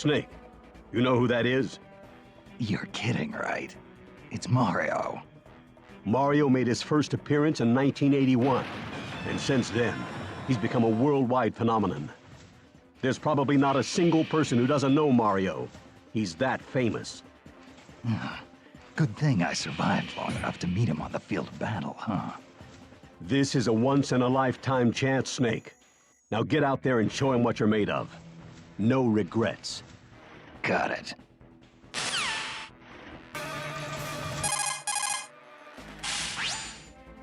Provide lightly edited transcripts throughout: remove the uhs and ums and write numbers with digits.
Snake, you know who that is? You're kidding, right? It's Mario. Mario made his first appearance in 1981, and since then, he's become a worldwide phenomenon. There's probably not a single person who doesn't know Mario. He's that famous. Good thing I survived long enough to meet him on the field of battle, huh? This is a once-in-a-lifetime chance, Snake. Now get out there and show him what you're made of. No regrets. Got it.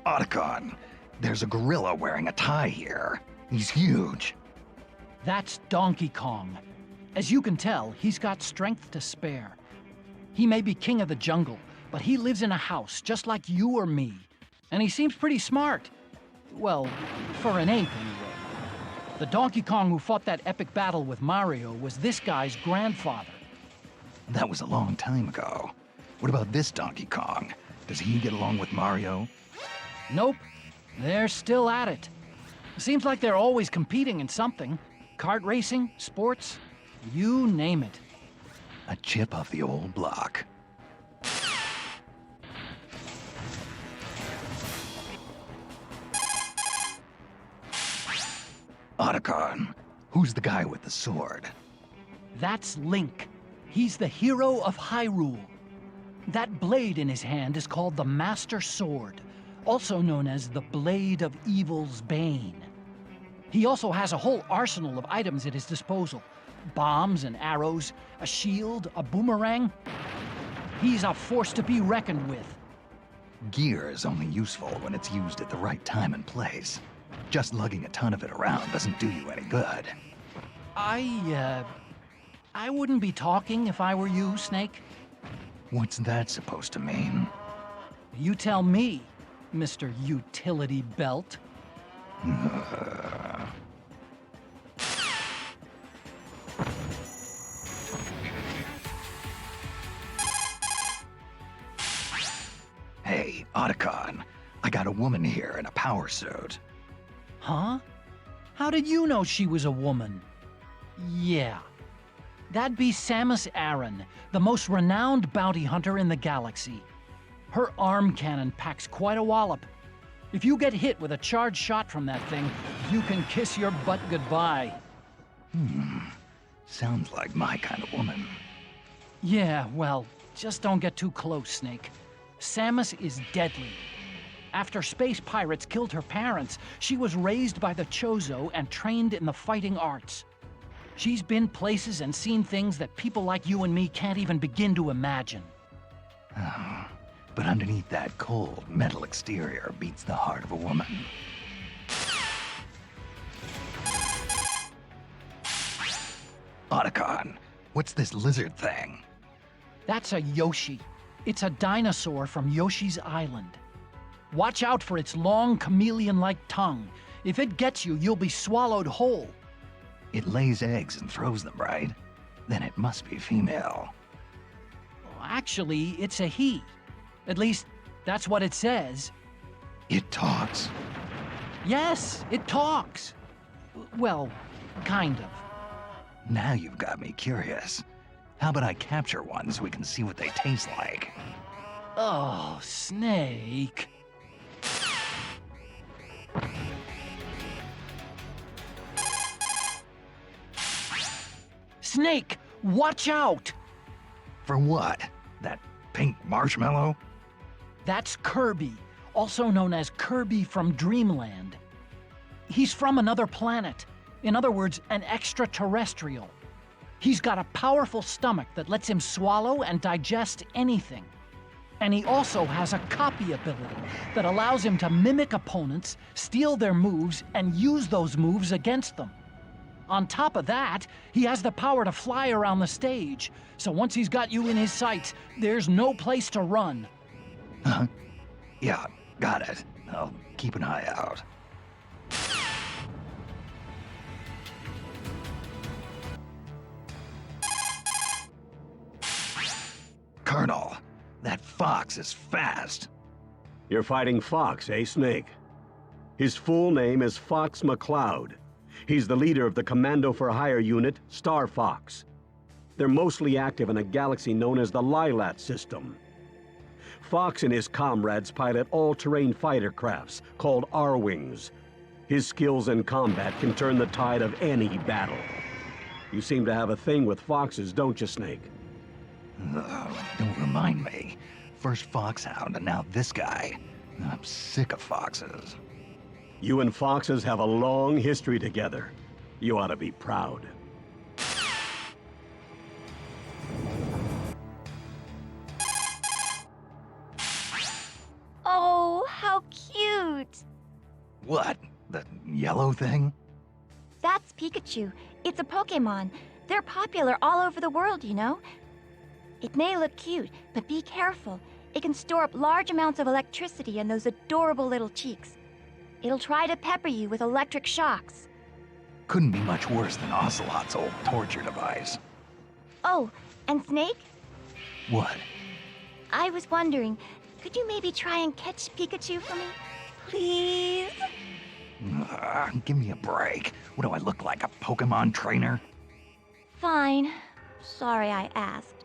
Otacon, there's a gorilla wearing a tie here. He's huge. That's Donkey Kong. As you can tell, he's got strength to spare. He may be king of the jungle, but he lives in a house just like you or me. And he seems pretty smart. Well, for an ape anyway. The Donkey Kong who fought that epic battle with Mario was this guy's grandfather. That was a long time ago. What about this Donkey Kong? Does he get along with Mario? Nope. They're still at it. Seems like they're always competing in something. Kart racing, sports, you name it. A chip off the old block. Otacon, who's the guy with the sword? That's Link. He's the hero of Hyrule. That blade in his hand is called the Master Sword, also known as the Blade of Evil's Bane. He also has a whole arsenal of items at his disposal. Bombs and arrows, a shield, a boomerang. He's a force to be reckoned with. Gear is only useful when it's used at the right time and place. Just lugging a ton of it around doesn't do you any good. I wouldn't be talking if I were you, Snake. What's that supposed to mean? You tell me, Mr. Utility Belt. Hey, Otacon, I got a woman here in a power suit. Huh? How did you know she was a woman? Yeah. That'd be Samus Aran, the most renowned bounty hunter in the galaxy. Her arm cannon packs quite a wallop. If you get hit with a charged shot from that thing, you can kiss your butt goodbye. Sounds like my kind of woman. Yeah, well, just don't get too close, Snake. Samus is deadly. After space pirates killed her parents, she was raised by the Chozo and trained in the fighting arts. She's been places and seen things that people like you and me can't even begin to imagine. But underneath that cold, metal exterior beats the heart of a woman. Otacon, what's this lizard thing? That's a Yoshi. It's a dinosaur from Yoshi's Island. Watch out for its long, chameleon-like tongue. If it gets you, you'll be swallowed whole. It lays eggs and throws them, right? Then it must be female. Actually, it's a he. At least, that's what it says. It talks. Yes, it talks. Well, kind of. Now you've got me curious. How about I capture one so we can see what they taste like? Oh, Snake. Snake, watch out! For what? That pink marshmallow? That's Kirby, also known as Kirby from Dreamland. He's from another planet. In other words, an extraterrestrial. He's got a powerful stomach that lets him swallow and digest anything. And he also has a copy ability that allows him to mimic opponents, steal their moves, and use those moves against them. On top of that, he has the power to fly around the stage, so once he's got you in his sights, there's no place to run. Huh? Yeah, got it. I'll keep an eye out. Colonel, that fox is fast. You're fighting Fox, eh, Snake? His full name is Fox McCloud. He's the leader of the Commando for Hire unit, Star Fox. They're mostly active in a galaxy known as the Lilat system. Fox and his comrades pilot all-terrain fighter crafts called R-Wings. His skills in combat can turn the tide of any battle. You seem to have a thing with foxes, don't you, Snake? Don't remind me. First Foxhound and now this guy. I'm sick of foxes. You and foxes have a long history together. You ought to be proud. Oh, how cute! What? The yellow thing? That's Pikachu. It's a Pokémon. They're popular all over the world, you know? It may look cute, but be careful. It can store up large amounts of electricity in those adorable little cheeks. It'll try to pepper you with electric shocks. Couldn't be much worse than Ocelot's old torture device. Oh, and Snake? What? I was wondering, could you maybe try and catch Pikachu for me? Please? Give me a break. What do I look like, a Pokemon trainer? Fine. Sorry I asked.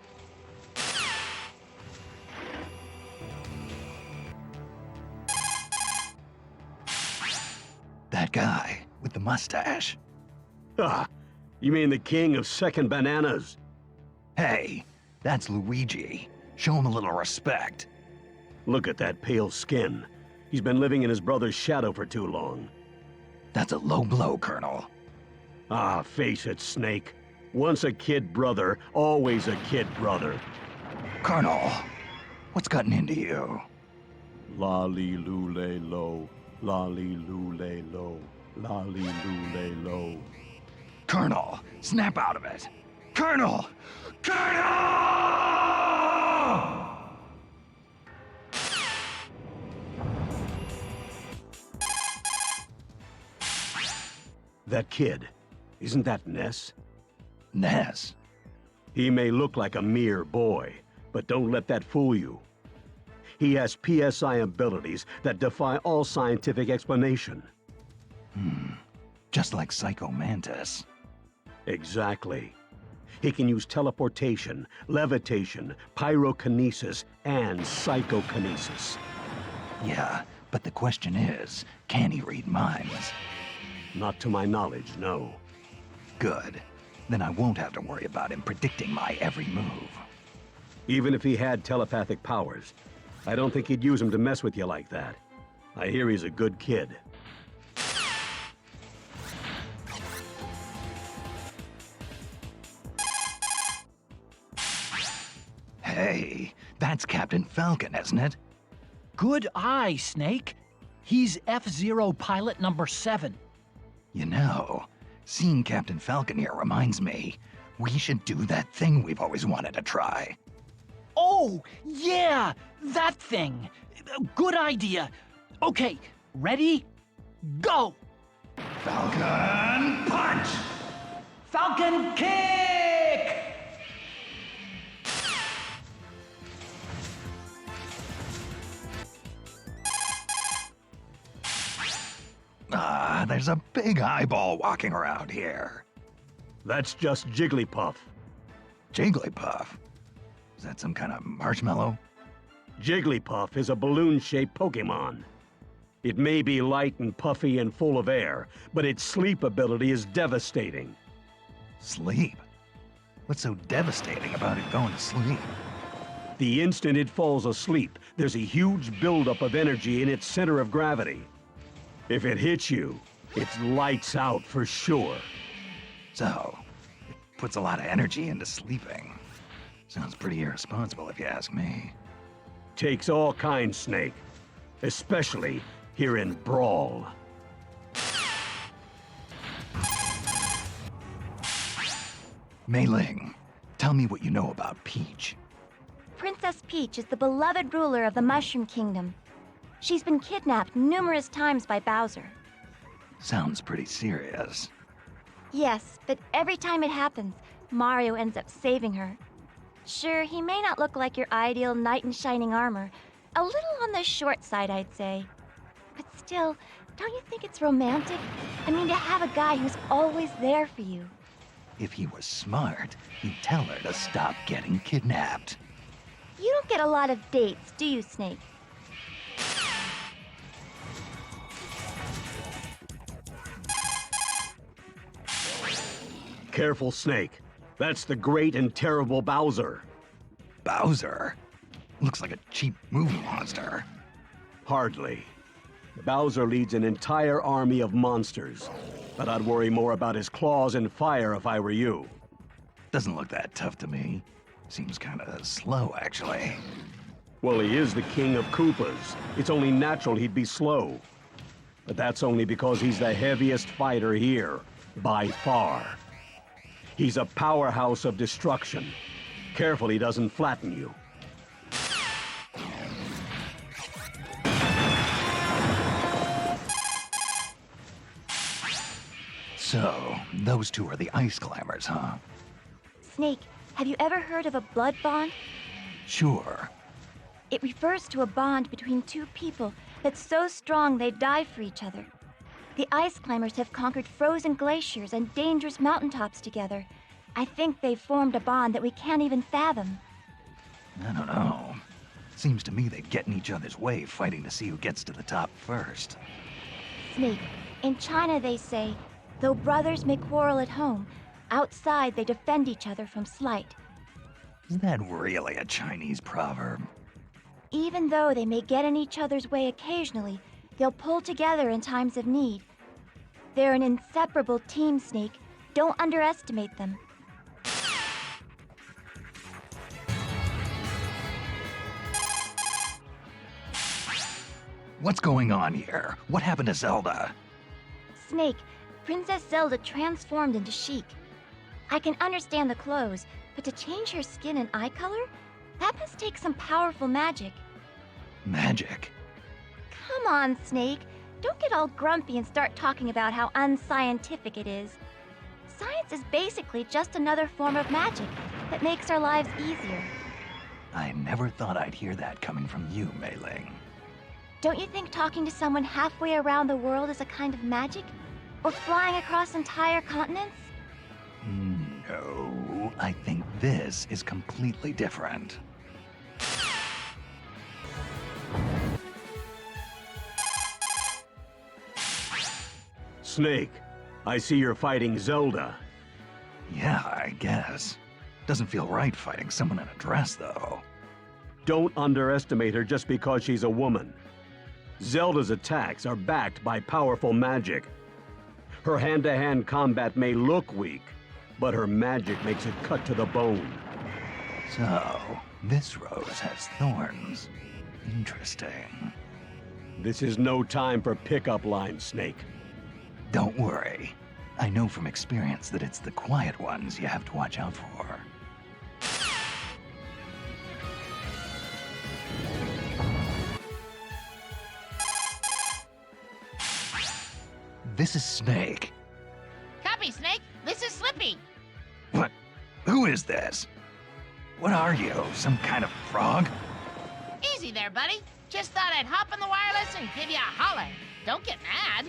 That guy with the mustache. Ah, you mean the king of second bananas? Hey, that's Luigi. Show him a little respect. Look at that pale skin. He's been living in his brother's shadow for too long. That's a low blow, Colonel. Ah, face it, Snake. Once a kid brother, always a kid brother. Colonel, what's gotten into you? Lolly-loo-lay-low, lolly-loo-lay-low, lolly-loo-lay-low. Colonel, snap out of it. Colonel! Colonel! That kid, isn't that Ness? Ness. He may look like a mere boy, but don't let that fool you. He has PSI abilities that defy all scientific explanation. Just like Psycho Mantis. Exactly. He can use teleportation, levitation, pyrokinesis, and psychokinesis. Yeah, but the question is, can he read minds? Not to my knowledge, no. Good. Then I won't have to worry about him predicting my every move. Even if he had telepathic powers, I don't think he'd use them to mess with you like that. I hear he's a good kid. Hey, that's Captain Falcon, isn't it? Good eye, Snake. He's F-Zero pilot number 7. You know, seeing Captain Falcon here reminds me, we should do that thing we've always wanted to try. Oh, yeah, that thing. Good idea. Okay, ready? Go! Falcon punch! Falcon kick! There's a big eyeball walking around here. That's just Jigglypuff. Jigglypuff? Is that some kind of marshmallow? Jigglypuff is a balloon-shaped Pokémon. It may be light and puffy and full of air, but its sleep ability is devastating. Sleep? What's so devastating about it going to sleep? The instant it falls asleep, there's a huge buildup of energy in its center of gravity. If it hits you, it's lights out for sure. So, it puts a lot of energy into sleeping. Sounds pretty irresponsible if you ask me. Takes all kinds, Snake. Especially here in Brawl. Mei Ling, tell me what you know about Peach. Princess Peach is the beloved ruler of the Mushroom Kingdom. She's been kidnapped numerous times by Bowser. Sounds pretty serious. Yes, but every time it happens, Mario ends up saving her. Sure, he may not look like your ideal knight in shining armor. A little on the short side, I'd say. But still, don't you think it's romantic? I mean, to have a guy who's always there for you. If he was smart, he'd tell her to stop getting kidnapped. You don't get a lot of dates, do you, Snake? Careful, Snake. That's the great and terrible Bowser. Bowser? Looks like a cheap movie monster. Hardly. Bowser leads an entire army of monsters, but I'd worry more about his claws and fire if I were you. Doesn't look that tough to me. Seems kinda slow, actually. Well, he is the king of Koopas. It's only natural he'd be slow. But that's only because he's the heaviest fighter here, by far. He's a powerhouse of destruction. Careful he doesn't flatten you. So, those two are the ice climbers, huh? Snake, have you ever heard of a blood bond? Sure. It refers to a bond between two people that's so strong they die for each other. The ice climbers have conquered frozen glaciers and dangerous mountaintops together. I think they've formed a bond that we can't even fathom. I don't know. Seems to me they'd get in each other's way fighting to see who gets to the top first. Snake, in China they say, though brothers may quarrel at home, outside they defend each other from slight. Is that really a Chinese proverb? Even though they may get in each other's way occasionally, they'll pull together in times of need. They're an inseparable team, Snake. Don't underestimate them. What's going on here? What happened to Zelda? Snake, Princess Zelda transformed into Sheik. I can understand the clothes, but to change her skin and eye color? That must take some powerful magic. Magic? Come on, Snake. Don't get all grumpy and start talking about how unscientific it is. Science is basically just another form of magic that makes our lives easier. I never thought I'd hear that coming from you, Mei Ling. Don't you think talking to someone halfway around the world is a kind of magic? Or flying across entire continents? No, I think this is completely different. Snake, I see you're fighting Zelda. Yeah, I guess. Doesn't feel right fighting someone in a dress, though. Don't underestimate her just because she's a woman. Zelda's attacks are backed by powerful magic. Her hand-to-hand combat may look weak, but her magic makes it cut to the bone. So, this rose has thorns. Interesting. This is no time for pickup lines, Snake. Don't worry. I know from experience that it's the quiet ones you have to watch out for. This is Snake. Copy, Snake. This is Slippy. What? Who is this? What are you? Some kind of frog? Easy there, buddy. Just thought I'd hop on the wireless and give you a holler. Don't get mad.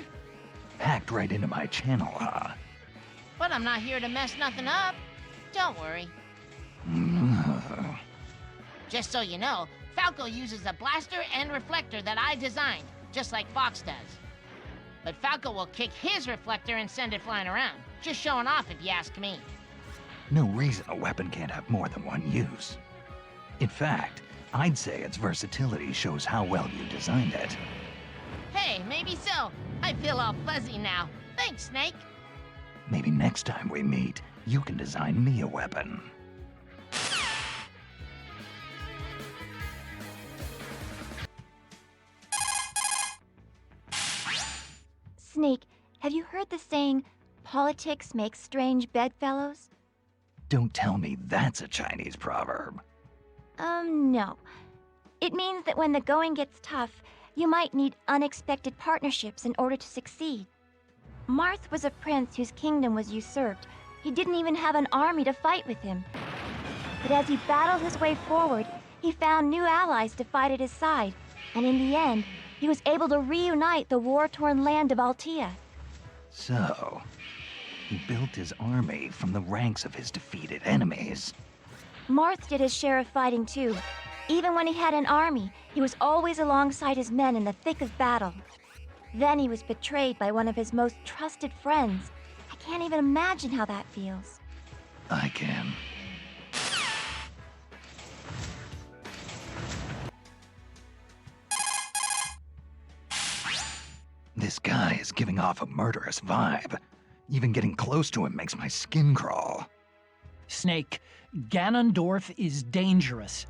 Hacked right into my channel, huh? But I'm not here to mess nothing up. Don't worry. Just so you know, Falco uses a blaster and reflector that I designed, just like Fox does. But Falco will kick his reflector and send it flying around. Just showing off if you ask me. No reason a weapon can't have more than one use. In fact, I'd say its versatility shows how well you designed it. Hey, maybe so. I feel all fuzzy now. Thanks, Snake. Maybe next time we meet, you can design me a weapon. Snake, have you heard the saying, politics makes strange bedfellows? Don't tell me that's a Chinese proverb. No. It means that when the going gets tough, you might need unexpected partnerships in order to succeed. Marth was a prince whose kingdom was usurped. He didn't even have an army to fight with him. But as he battled his way forward, he found new allies to fight at his side, and in the end, he was able to reunite the war-torn land of Altea. So, He built his army from the ranks of his defeated enemies. Marth did his share of fighting too. Even when he had an army, he was always alongside his men in the thick of battle. Then he was betrayed by one of his most trusted friends. I can't even imagine how that feels. I can. This guy is giving off a murderous vibe. Even getting close to him makes my skin crawl. Snake, Ganondorf is dangerous.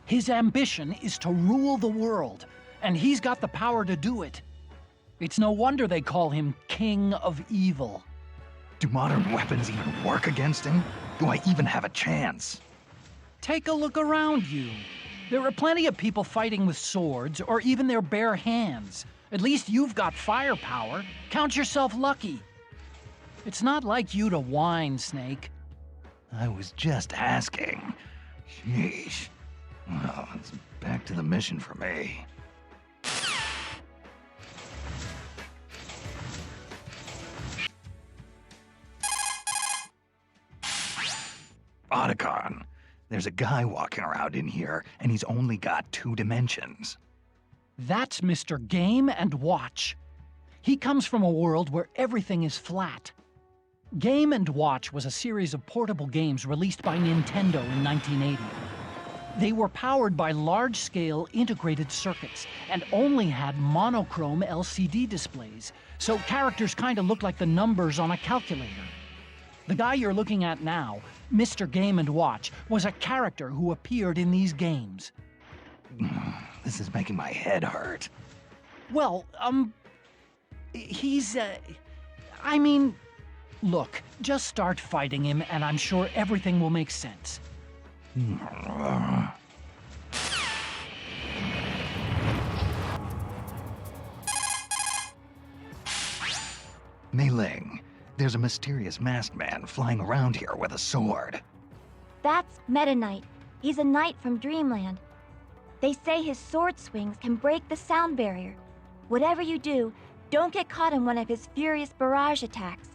His ambition is to rule the world, and he's got the power to do it. It's no wonder they call him King of Evil. Do modern weapons even work against him? Do I even have a chance? Take a look around you. There are plenty of people fighting with swords or even their bare hands. At least you've got firepower. Count yourself lucky. It's not like you to whine, Snake. I was just asking. Sheesh. Well, it's back to the mission for me. Otacon, there's a guy walking around in here, and he's only got 2 dimensions. That's Mr. Game & Watch. He comes from a world where everything is flat. Game & Watch was a series of portable games released by Nintendo in 1980. They were powered by large-scale integrated circuits and only had monochrome LCD displays, so characters kind of looked like the numbers on a calculator. The guy you're looking at now, Mr. Game & Watch, was a character who appeared in these games. This is making my head hurt. Well, he's, look, just start fighting him and I'm sure everything will make sense. Mei Ling, there's a mysterious masked man flying around here with a sword. That's Meta Knight. He's a knight from Dreamland. They say his sword swings can break the sound barrier. Whatever you do, don't get caught in one of his furious barrage attacks.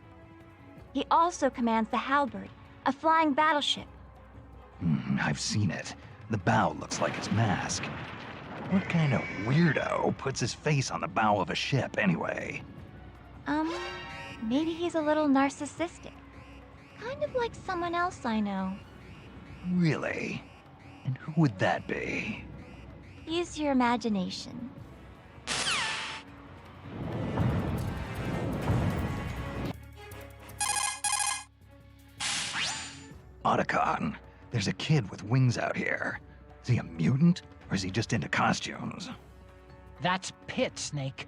He also commands the Halberd, a flying battleship. I've seen it. The bow looks like his mask. What kind of weirdo puts his face on the bow of a ship anyway? Maybe he's a little narcissistic. Kind of like someone else I know. Really? And who would that be? Use your imagination. Otacon, there's a kid with wings out here. Is he a mutant, or is he just into costumes? That's Pit, Snake.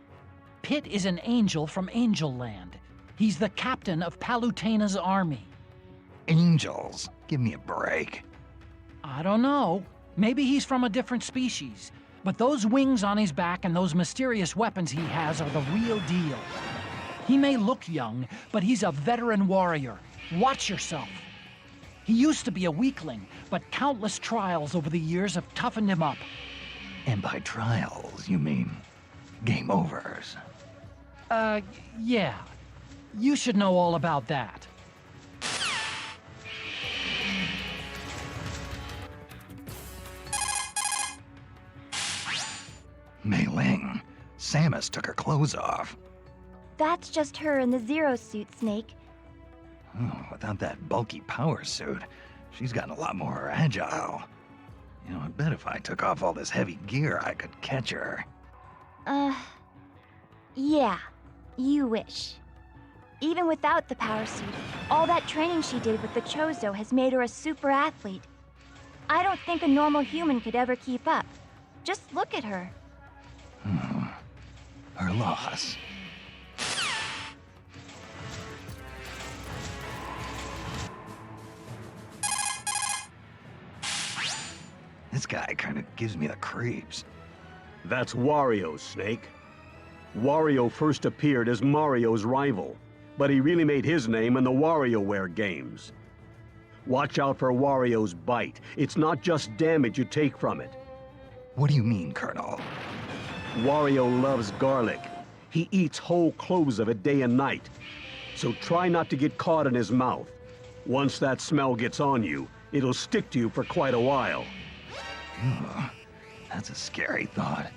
Pit is an angel from Angel Land. He's the captain of Palutena's army. Angels? Give me a break. I don't know. Maybe he's from a different species. But those wings on his back and those mysterious weapons he has are the real deal. He may look young, but he's a veteran warrior. Watch yourself. He used to be a weakling, but countless trials over the years have toughened him up. And by trials, you mean game overs? Yeah. You should know all about that. Mei Ling, Samus took her clothes off. That's just her in the Zero suit, Snake. Oh, without that bulky power suit, she's gotten a lot more agile. You know, I bet if I took off all this heavy gear, I could catch her. Yeah. You wish. Even without the power suit, all that training she did with the Chozo has made her a super athlete. I don't think a normal human could ever keep up. Just look at her. Her loss. This guy kind of gives me the creeps. That's Wario, Snake. Wario first appeared as Mario's rival, but he really made his name in the WarioWare games. Watch out for Wario's bite. It's not just damage you take from it. What do you mean, Colonel? Wario loves garlic. He eats whole cloves of it day and night. So try not to get caught in his mouth. Once that smell gets on you, it'll stick to you for quite a while. Ugh, that's a scary thought.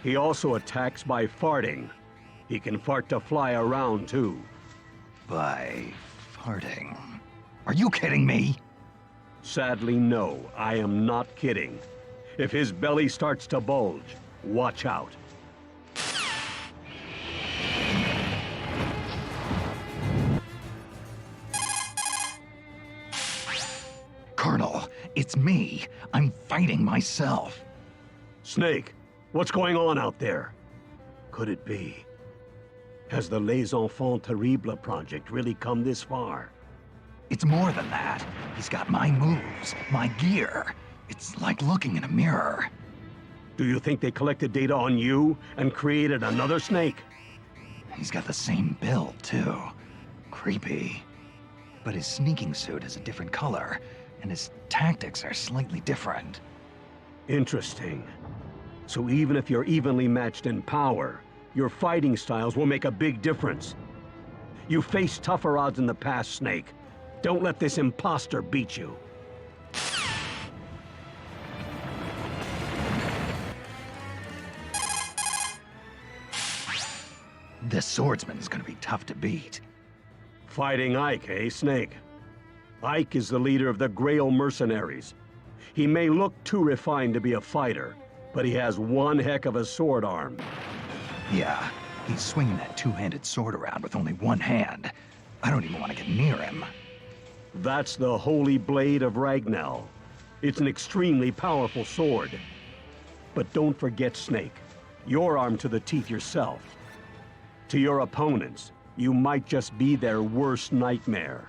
He also attacks by farting. He can fart to fly around, too. By farting. Are you kidding me? Sadly, no, I am not kidding. If his belly starts to bulge, watch out. Colonel, it's me. I'm fighting myself. Snake, what's going on out there? Could it be? Has the Les Enfants Terribles project really come this far? It's more than that. He's got my moves, my gear. It's like looking in a mirror. Do you think they collected data on you and created another Snake? He's got the same build, too. Creepy. But his sneaking suit is a different color, and his tactics are slightly different. Interesting. So even if you're evenly matched in power, your fighting styles will make a big difference. You faced tougher odds in the past, Snake. Don't let this imposter beat you. This swordsman is gonna be tough to beat. Fighting Ike, eh, Snake? Ike is the leader of the Grail Mercenaries. He may look too refined to be a fighter, but he has one heck of a sword arm. Yeah, he's swinging that two-handed sword around with only one hand. I don't even want to get near him. That's the Holy Blade of Ragnell. It's an extremely powerful sword. But don't forget, Snake, you're armed to the teeth yourself. To your opponents, you might just be their worst nightmare.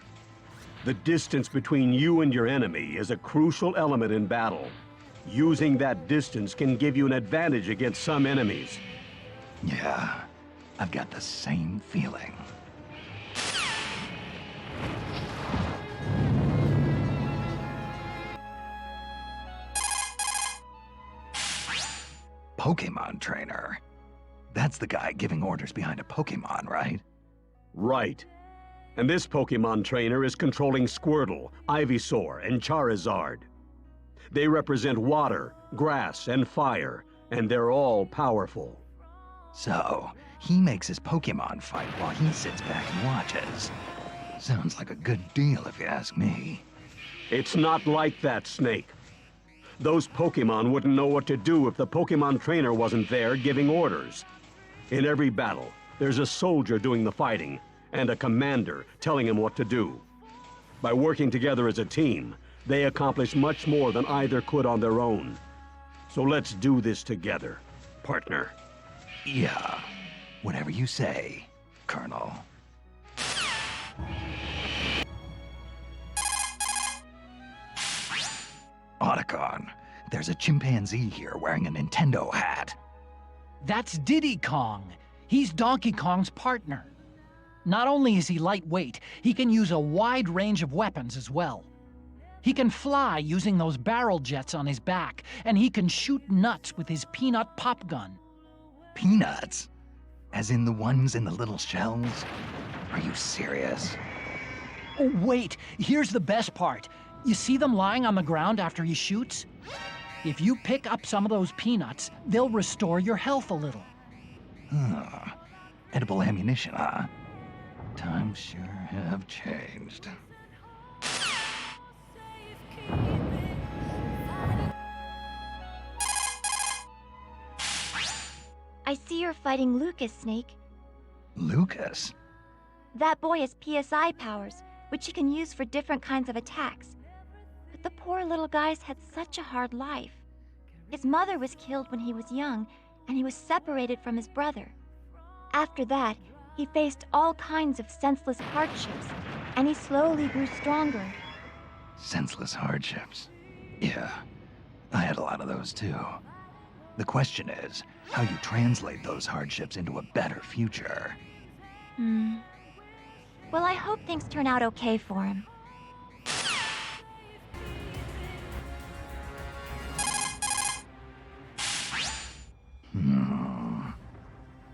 The distance between you and your enemy is a crucial element in battle. Using that distance can give you an advantage against some enemies. Yeah, I've got the same feeling. Pokémon trainer. That's the guy giving orders behind a Pokémon, right? Right. And this Pokémon trainer is controlling Squirtle, Ivysaur, and Charizard. They represent water, grass, and fire, and they're all powerful. So, he makes his Pokémon fight while he sits back and watches. Sounds like a good deal if you ask me. It's not like that, Snake. Those Pokémon wouldn't know what to do if the Pokémon trainer wasn't there giving orders. In every battle, there's a soldier doing the fighting, and a commander telling him what to do. By working together as a team, they accomplish much more than either could on their own. So let's do this together, partner. Yeah, whatever you say, Colonel. Otacon, there's a chimpanzee here wearing a Nintendo hat. That's Diddy Kong. He's Donkey Kong's partner. Not only is he lightweight, he can use a wide range of weapons as well. He can fly using those barrel jets on his back, and he can shoot nuts with his peanut pop gun. Peanuts? As in the ones in the little shells? Are you serious? Oh, wait, here's the best part. You see them lying on the ground after he shoots? If you pick up some of those peanuts, they'll restore your health a little. Huh. Edible ammunition, huh? Times sure have changed. I see you're fighting Lucas, Snake. Lucas? That boy has PSI powers, which he can use for different kinds of attacks. But the poor little guy's had such a hard life. His mother was killed when he was young, and he was separated from his brother. After that, he faced all kinds of senseless hardships, and he slowly grew stronger. Senseless hardships. Yeah, I had a lot of those too. The question is, how you translate those hardships into a better future. Well, I hope things turn out okay for him.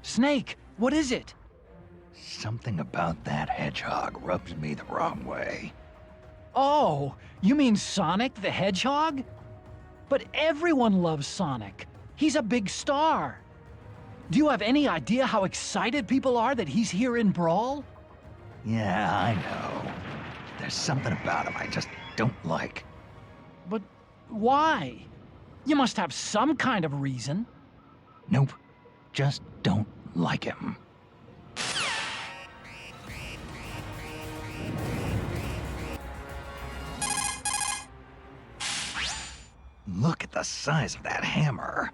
Snake, what is it? Something about that hedgehog rubs me the wrong way. Oh, you mean Sonic the Hedgehog? But everyone loves Sonic. He's a big star. Do you have any idea how excited people are that he's here in Brawl? Yeah, I know. There's something about him I just don't like. But why? You must have some kind of reason. Nope. Just don't like him. Look at the size of that hammer.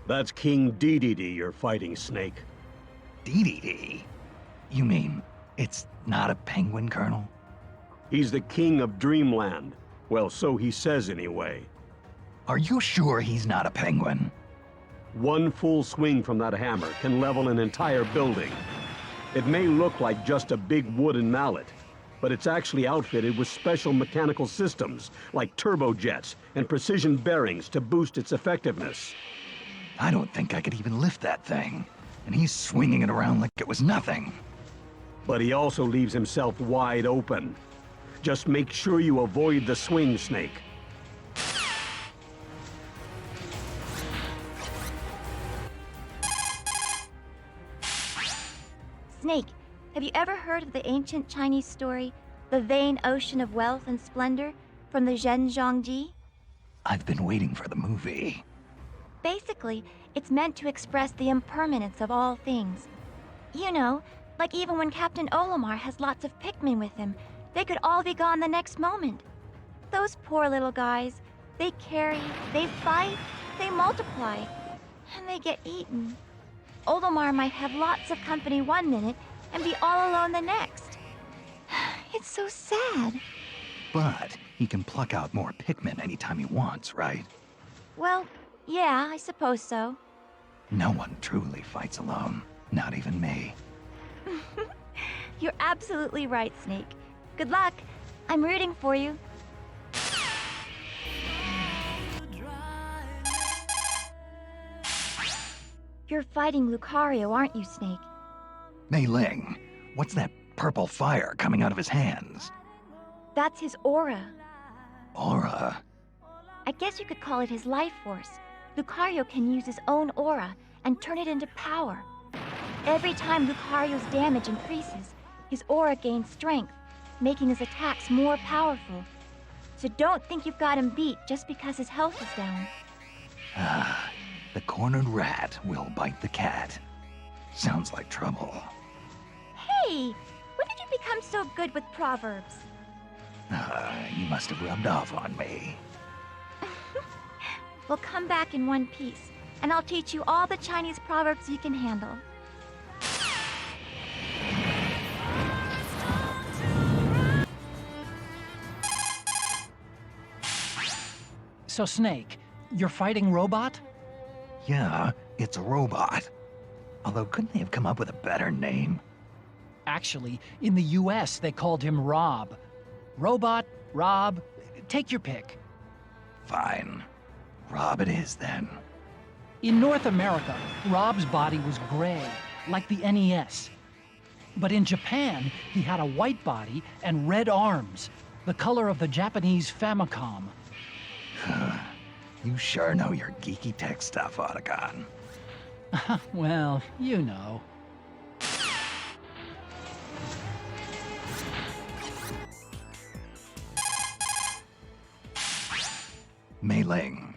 That's King Dedede you're fighting, Snake. Dedede? You mean it's not a penguin, Colonel? He's the king of Dreamland. Well, so he says anyway. Are you sure he's not a penguin? One full swing from that hammer can level an entire building. It may look like just a big wooden mallet, but it's actually outfitted with special mechanical systems like turbojets and precision bearings to boost its effectiveness. I don't think I could even lift that thing, and he's swinging it around like it was nothing. But he also leaves himself wide open. Just make sure you avoid the swing, Snake. Snake, have you ever heard of the ancient Chinese story, The Vain Ocean of Wealth and Splendor, from the Zhenzhongji? I've been waiting for the movie. Basically, it's meant to express the impermanence of all things. You know, like even when Captain Olimar has lots of Pikmin with him, they could all be gone the next moment. Those poor little guys, they carry, they fight, they multiply, and they get eaten. Olimar might have lots of company one minute and be all alone the next. It's so sad. But he can pluck out more Pikmin anytime he wants, right? Well, yeah, I suppose so. No one truly fights alone, not even me. You're absolutely right, Snake. Good luck. I'm rooting for you. You're fighting Lucario, aren't you, Snake? Mei Ling, what's that purple fire coming out of his hands? That's his aura. Aura? I guess you could call it his life force. Lucario can use his own aura and turn it into power. Every time Lucario's damage increases, his aura gains strength, making his attacks more powerful. So don't think you've got him beat just because his health is down. Ah, the cornered rat will bite the cat. Sounds like trouble. Hey! When did you become so good with proverbs? You must have rubbed off on me. Well, come back in one piece, and I'll teach you all the Chinese proverbs you can handle. So, Snake, you're fighting Robot? Yeah, it's a robot. Although, couldn't they have come up with a better name? Actually, in the US, they called him R.O.B. Robot, R.O.B, take your pick. Fine. R.O.B it is, then. In North America, R.O.B.'s body was gray, like the NES. But in Japan, he had a white body and red arms, the color of the Japanese Famicom. You sure know your geeky tech stuff, Otacon. Well, you know. Mei Ling,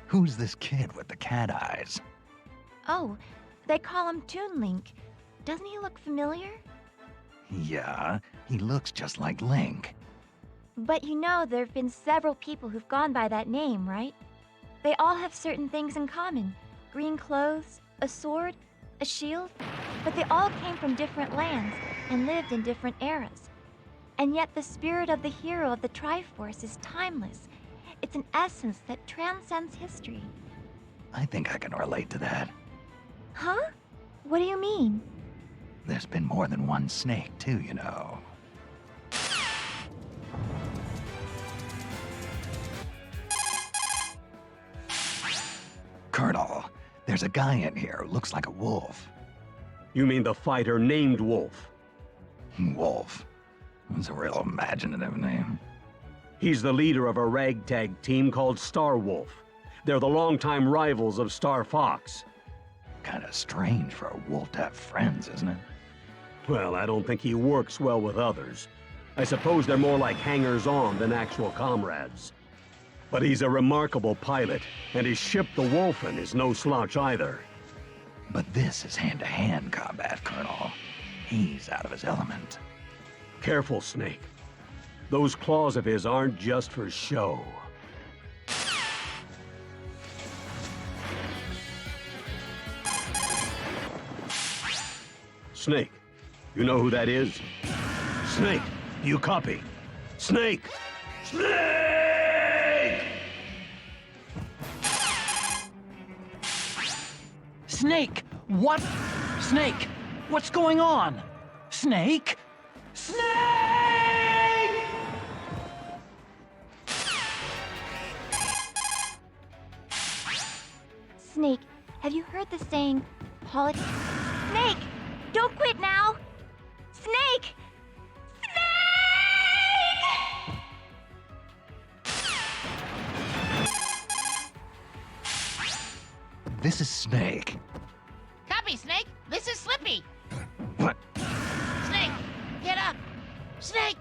who's this kid with the cat eyes? Oh, they call him Toon Link. Doesn't he look familiar? Yeah, he looks just like Link. But you know there have been several people who've gone by that name, right? They all have certain things in common. Green clothes, a sword, a shield. But they all came from different lands and lived in different eras. And yet the spirit of the hero of the Triforce is timeless. It's an essence that transcends history. I think I can relate to that. Huh? What do you mean? There's been more than one snake, too, you know. Colonel, there's a guy in here who looks like a wolf. You mean the fighter named Wolf? Wolf. That's a real imaginative name. He's the leader of a ragtag team called Star Wolf. They're the longtime rivals of Star Fox. Kinda strange for a wolf to have friends, isn't it? Well, I don't think he works well with others. I suppose they're more like hangers-on than actual comrades. But he's a remarkable pilot, and his ship, the Wolfen, is no slouch either. But this is hand-to-hand combat, Colonel. He's out of his element. Careful, Snake. Those claws of his aren't just for show. Snake, you know who that is? Snake, do you copy? Snake! Snake! Snake! What? Snake! What's going on? Snake? Snake! Snake, have you heard the saying, politics? Snake! Don't quit now! Snake! This is Snake. Copy, Snake. This is Slippy. What? Snake, get up. Snake!